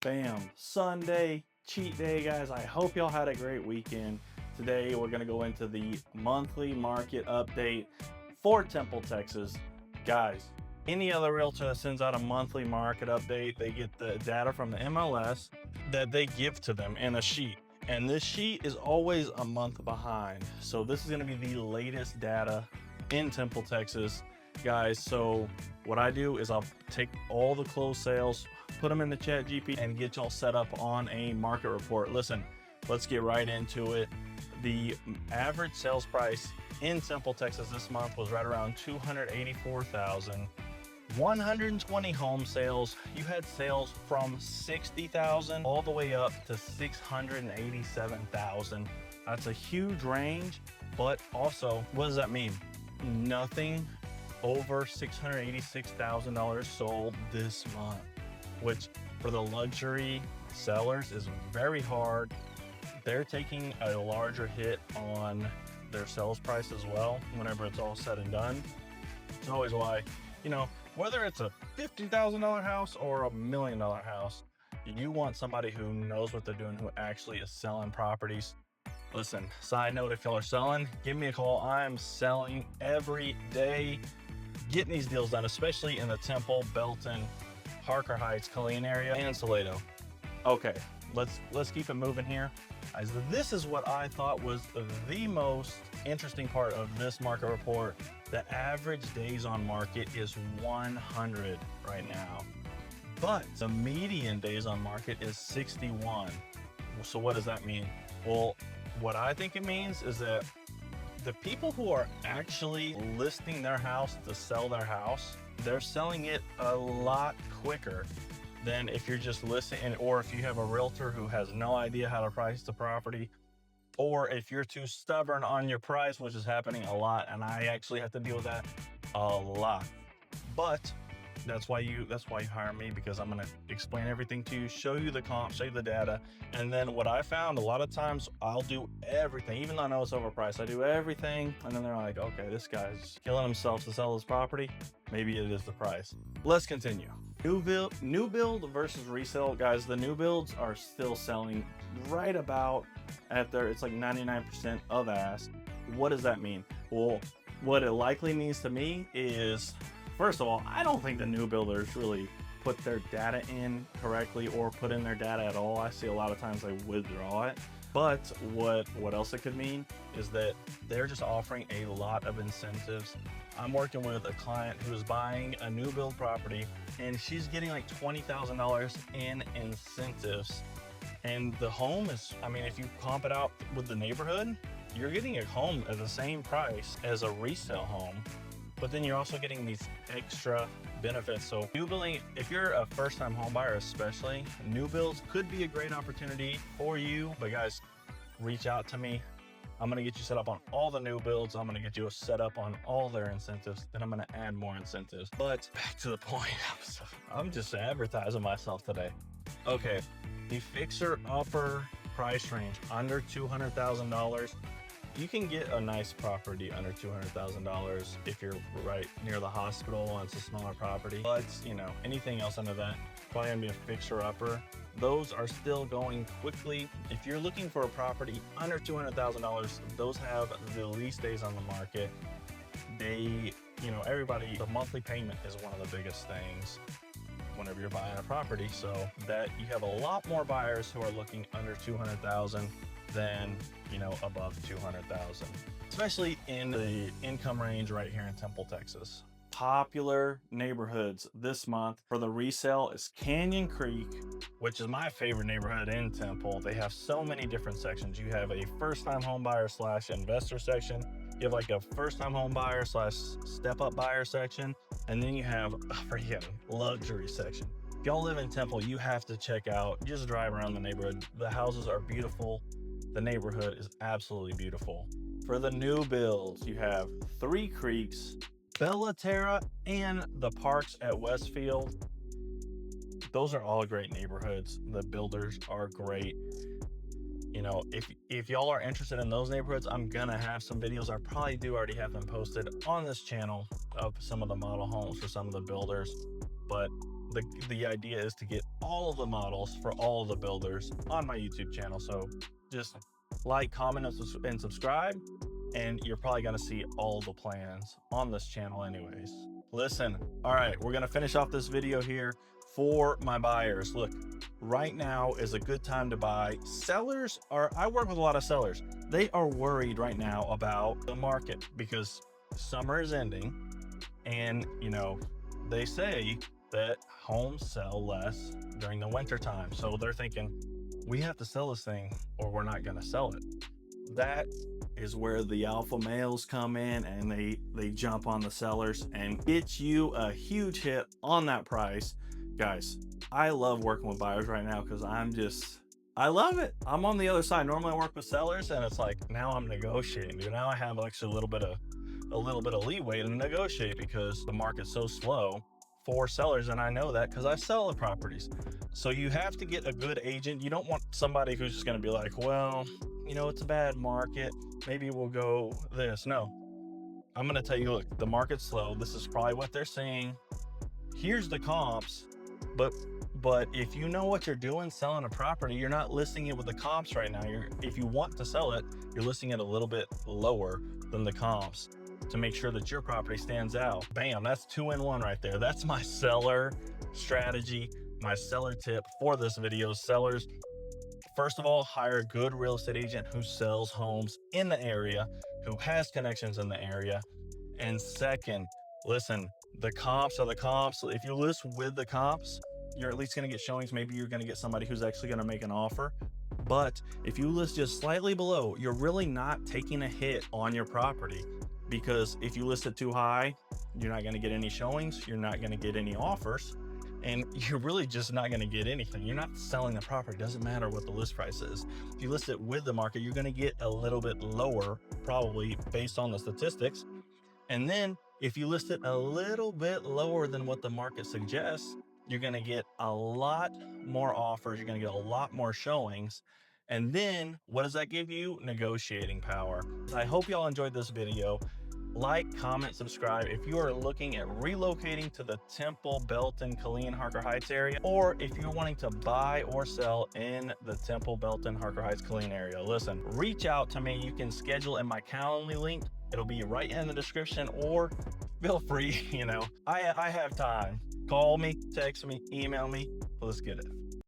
Bam, Sunday, cheat day, guys. I hope y'all had a great weekend. Today, we're going to go into the monthly market update for Temple, Texas. Guys, any other realtor that sends out a monthly market update, they get the data from the MLS that they give to them in a sheet. And this sheet is always a month behind. So this is going to be the latest data in Temple, Texas. Guys, so what I do is I'll take all the closed sales, put them in the chat GP, and get y'all set up on a market report. Listen, let's get right into it. The average sales price in Temple, Texas this month was right around $284,000. 120 home sales. You had sales from $60,000 all the way up to $687,000. That's a huge range, but also, what does that mean? Nothing over $686,000 sold this month, which for the luxury sellers is very hard. They're taking a larger hit on their sales price as well whenever it's all said and done. It's always why, whether it's a $50,000 house or a $1 million house, you want somebody who knows what they're doing, who actually is selling properties. Listen, side note, if y'all are selling, give me a call. I'm selling every day, getting these deals done, especially in the Temple, Belton, Harker Heights, Killeen area, and Salado. Okay, let's keep it moving here. Guys, this is what I thought was the most interesting part of this market report. The average days on market is 100 right now, but the median days on market is 61. So what does that mean? Well, what I think it means is that the people who are actually listing their house to sell their house, they're selling it a lot quicker than if you're just listing, or if you have a realtor who has no idea how to price the property, or if you're too stubborn on your price, which is happening a lot, and I actually have to deal with that a lot. But that's why you hire me, because I'm going to explain everything to you, show you the comp, show you the data. And then what I found, a lot of times I'll do everything, even though I know it's overpriced, I do everything. And then they're like, okay, this guy's killing himself to sell his property. Maybe it is the price. Let's continue. New build versus resale. Guys, the new builds are still selling right about at it's like 99% of ask. What does that mean? Well, what it likely means to me is, first of all, I don't think the new builders really put their data in correctly or put in their data at all. I see a lot of times they withdraw it. But what else it could mean is that they're just offering a lot of incentives. I'm working with a client who's buying a new build property, and she's getting like $20,000 in incentives. And the home is, if you comp it out with the neighborhood, you're getting a home at the same price as a resale home. But then you're also getting these extra benefits. So new building, if you're a first-time home buyer especially, new builds could be a great opportunity for you. But guys, reach out to me. I'm gonna get you set up on all the new builds. I'm gonna get you set up on all their incentives. Then I'm gonna add more incentives. But back to the point, I'm just advertising myself today. Okay, the fixer-upper price range under $200,000. You can get a nice property under $200,000 if you're right near the hospital and it's a smaller property. But, anything else under that, probably gonna be a fixer-upper. Those are still going quickly. If you're looking for a property under $200,000, those have the least days on the market. They, everybody, the monthly payment is one of the biggest things whenever you're buying a property. So that you have a lot more buyers who are looking under $200,000 than above $200,000, especially in the income range right here in Temple, Texas. Popular neighborhoods this month for the resale is Canyon Creek, which is my favorite neighborhood in Temple. They have so many different sections. You have a first-time home buyer / investor section. You have like a first-time home buyer / step-up buyer section, and then you have a freaking luxury section. If y'all live in Temple, you have to check out, just drive around the neighborhood. The houses are beautiful. The neighborhood is absolutely beautiful. For the new builds, you have Three Creeks, Bella Terra, and the Parks at Westfield. Those are all great neighborhoods. The builders are great. If y'all are interested in those neighborhoods, I'm gonna have some videos. I probably do already have them posted on this channel of some of the model homes for some of the builders. But the idea is to get all of the models for all of the builders on my YouTube channel. So just like, comment, and subscribe, and you're probably going to see all the plans on this channel anyways. Listen, all right, we're going to finish off this video here for my buyers. Look, right now is a good time to buy. Sellers are, I work with a lot of sellers. They are worried right now about the market because summer is ending, and you know, they say that homes sell less during the winter time. So they're thinking, we have to sell this thing or we're not going to sell it. That is where the alpha males come in, and they jump on the sellers and get you a huge hit on that price. Guys, I love working with buyers right now because I love it. I'm on the other side. Normally I work with sellers, and it's like, now I'm negotiating, dude. Now I have actually a little bit of leeway to negotiate because the market's so slow for sellers, and I know that because I sell the properties. So you have to get a good agent. You don't want somebody who's just going to be like, well, you know, it's a bad market, maybe we'll go this. No, I'm going to tell you, look, the market's slow. This is probably what they're seeing. Here's the comps. But if you know what you're doing selling a property, you're not listing it with the comps right now. If you want to sell it, you're listing it a little bit lower than the comps to make sure that your property stands out. Bam, that's 2-in-1 right there. That's my seller strategy, my seller tip for this video. Sellers, first of all, hire a good real estate agent who sells homes in the area, who has connections in the area. And second, listen, the comps are the comps. If you list with the comps, you're at least going to get showings. Maybe you're going to get somebody who's actually going to make an offer. But if you list just slightly below, you're really not taking a hit on your property, because if you list it too high, you're not going to get any showings. You're not going to get any offers, and you're really just not going to get anything. You're not selling the property. It doesn't matter what the list price is. If you list it with the market, you're going to get a little bit lower, probably based on the statistics. And then if you list it a little bit lower than what the market suggests, you're going to get a lot more offers. You're going to get a lot more showings. And then what does that give you? Negotiating power. I hope y'all enjoyed this video. Like, comment, subscribe if you are looking at relocating to the Temple, Belton, Killeen, Harker Heights area, or if you're wanting to buy or sell in the Temple, Belton, Harker Heights, Killeen area. Listen, reach out to me. You can schedule in my Calendly link. It'll be right in the description, or feel free, you know, I have time. Call me, text me, email me. Let's get it.